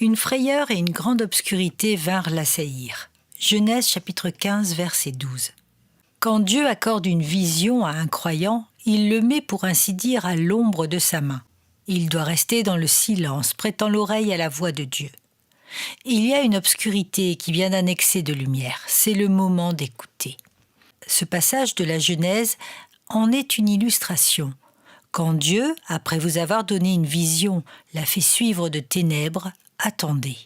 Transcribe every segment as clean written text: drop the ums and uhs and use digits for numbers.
Une frayeur et une grande obscurité vinrent l'assaillir. Genèse chapitre 15, verset 12. Quand Dieu accorde une vision à un croyant, il le met pour ainsi dire à l'ombre de sa main. Il doit rester dans le silence, prêtant l'oreille à la voix de Dieu. Il y a une obscurité qui vient d'annexer de lumière, c'est le moment d'écouter. Ce passage de la Genèse en est une illustration. Quand Dieu, après vous avoir donné une vision, l'a fait suivre de ténèbres, attendez.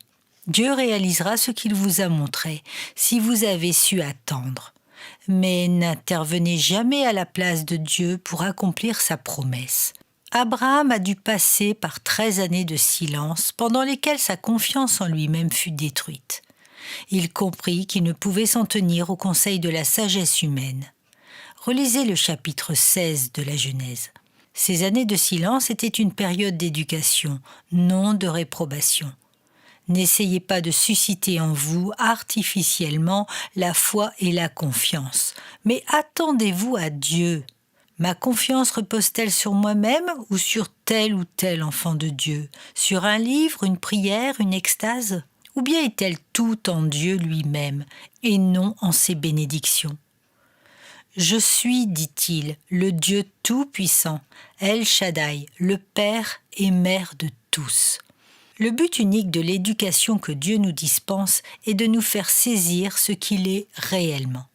Dieu réalisera ce qu'il vous a montré, si vous avez su attendre. Mais n'intervenez jamais à la place de Dieu pour accomplir sa promesse. Abraham a dû passer par 13 années de silence, pendant lesquelles sa confiance en lui-même fut détruite. Il comprit qu'il ne pouvait s'en tenir au conseil de la sagesse humaine. Relisez le chapitre 16 de la Genèse. Ces années de silence étaient une période d'éducation, non de réprobation. N'essayez pas de susciter en vous artificiellement la foi et la confiance, mais attendez-vous à Dieu. Ma confiance repose-t-elle sur moi-même ou sur tel ou tel enfant de Dieu? Sur un livre, une prière, une extase? Ou bien est-elle tout en Dieu lui-même et non en ses bénédictions? Je suis, dit-il, le Dieu tout-puissant, El Shaddai, le Père et Mère de tous. Le but unique de l'éducation que Dieu nous dispense est de nous faire saisir ce qu'il est réellement.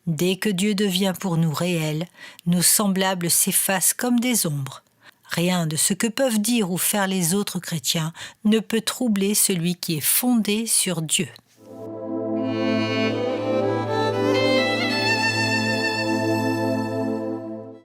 Dès que Dieu devient pour nous réel, nos semblables s'effacent comme des ombres. Rien de ce que peuvent dire ou faire les autres chrétiens ne peut troubler celui qui est fondé sur Dieu.